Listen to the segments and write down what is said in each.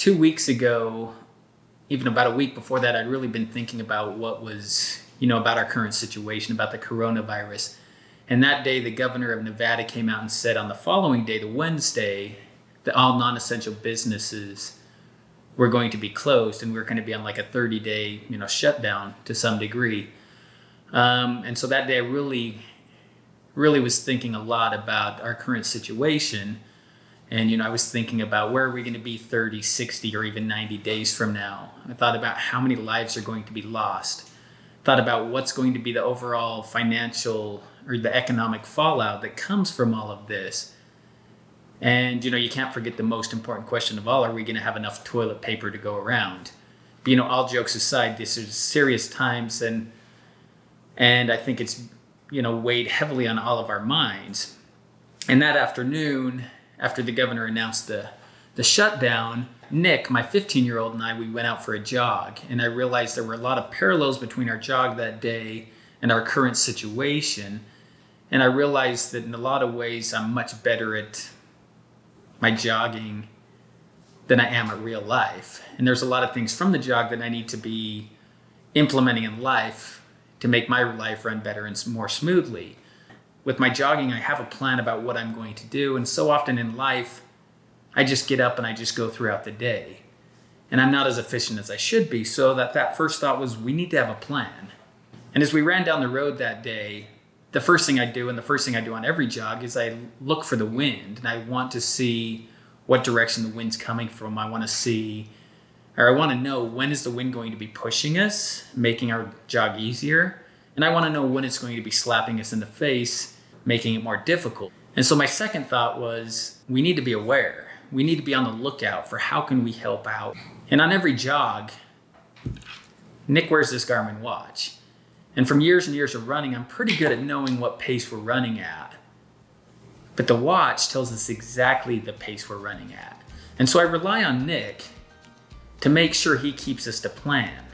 2 weeks ago, even about a week before that, I'd really been thinking about what was, about our current situation, about the coronavirus. And that day, the governor of Nevada came out and said on the following day, the Wednesday, that all non-essential businesses were going to be closed, and we were going to be on like a 30-day, shutdown to some degree. And so that day, I really was thinking a lot about our current situation. And, I was thinking about where are we going to be 30, 60, or even 90 days from now. I thought about how many lives are going to be lost. Thought about what's going to be the overall financial or the economic fallout that comes from all of this. And, you can't forget the most important question of all, are we going to have enough toilet paper to go around? But, all jokes aside, this is serious times, and I think it's, weighed heavily on all of our minds. And that afternoon, after the governor announced the shutdown, Nick, my 15-year-old, and I, we went out for a jog. And I realized there were a lot of parallels between our jog that day and our current situation. And I realized that in a lot of ways, I'm much better at my jogging than I am at real life. And there's a lot of things from the jog that I need to be implementing in life to make my life run better and more smoothly. With my jogging, I have a plan about what I'm going to do. And so often in life, I just get up and I just go throughout the day. And I'm not as efficient as I should be. So that first thought was, we need to have a plan. And as we ran down the road that day, the first thing I do, and the first thing I do on every jog, is I look for the wind. And I want to see what direction the wind's coming from. I want to know, when is the wind going to be pushing us, making our jog easier? And I want to know when it's going to be slapping us in the face, making it more difficult. And so my second thought was, we need to be aware. We need to be on the lookout for how can we help out. And on every jog, Nick wears this Garmin watch. And from years and years of running, I'm pretty good at knowing what pace we're running at. But the watch tells us exactly the pace we're running at. And so I rely on Nick to make sure he keeps us to plan.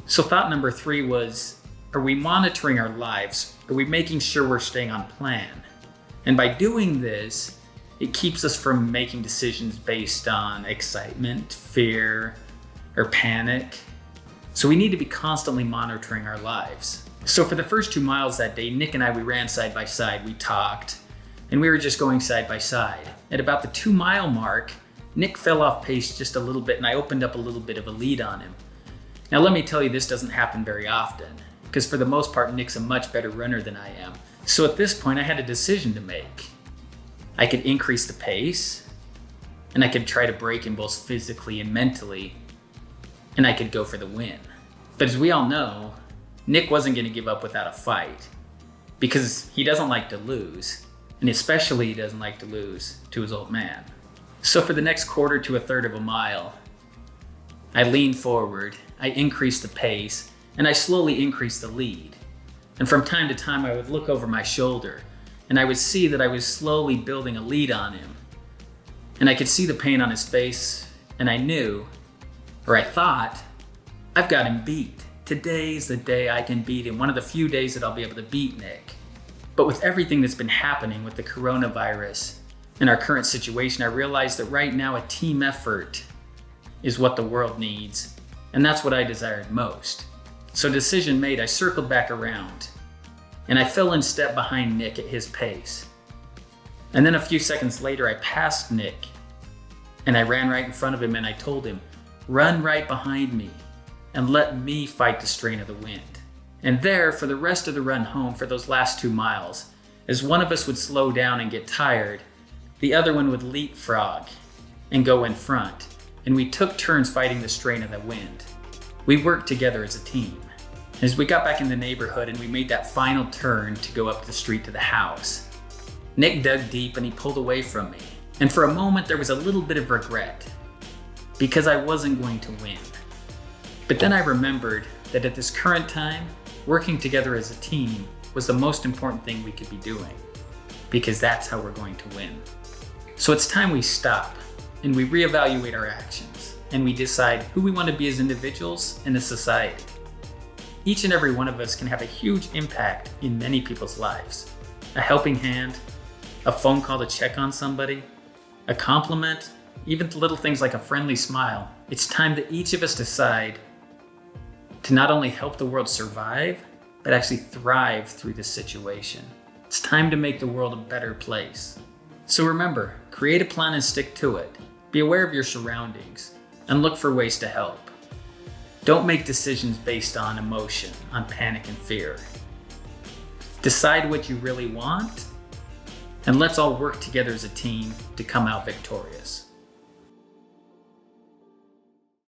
So thought number 3 was, are we monitoring our lives? Are we making sure we're staying on plan? And by doing this, it keeps us from making decisions based on excitement, fear, or panic. So we need to be constantly monitoring our lives. So for the first 2 miles that day, Nick and I, we ran side by side, we talked, and we were just going side by side. At about the 2-mile mark, Nick fell off pace just a little bit, and I opened up a little bit of a lead on him. Now let me tell you, this doesn't happen very often, because for the most part, Nick's a much better runner than I am. So at this point, I had a decision to make. I could increase the pace, and I could try to break him both physically and mentally, and I could go for the win. But as we all know, Nick wasn't going to give up without a fight, because he doesn't like to lose, and especially he doesn't like to lose to his old man. So for the next quarter to a third of a mile, I leaned forward, I increased the pace, and I slowly increased the lead. And from time to time, I would look over my shoulder, and I would see that I was slowly building a lead on him. And I could see the pain on his face, and I knew, or I thought, I've got him beat. Today's the day I can beat him, one of the few days that I'll be able to beat Nick. But with everything that's been happening with the coronavirus and our current situation, I realized that right now a team effort is what the world needs, and that's what I desired most. So decision made, I circled back around, and I fell in step behind Nick at his pace. And then a few seconds later, I passed Nick, and I ran right in front of him, and I told him, run right behind me, and let me fight the strain of the wind. And there, for the rest of the run home, for those last 2 miles, as one of us would slow down and get tired, the other one would leapfrog and go in front, and we took turns fighting the strain of the wind. We worked together as a team. As we got back in the neighborhood and we made that final turn to go up the street to the house, Nick dug deep and he pulled away from me. And for a moment there was a little bit of regret, because I wasn't going to win. But then I remembered that at this current time, working together as a team was the most important thing we could be doing, because that's how we're going to win. So it's time we stop and we reevaluate our actions, and we decide who we want to be as individuals and as society. Each and every one of us can have a huge impact in many people's lives. A helping hand, a phone call to check on somebody, a compliment, even little things like a friendly smile. It's time that each of us decide to not only help the world survive, but actually thrive through this situation. It's time to make the world a better place. So remember, create a plan and stick to it. Be aware of your surroundings and look for ways to help. Don't make decisions based on emotion, on panic and fear. Decide what you really want, and let's all work together as a team to come out victorious.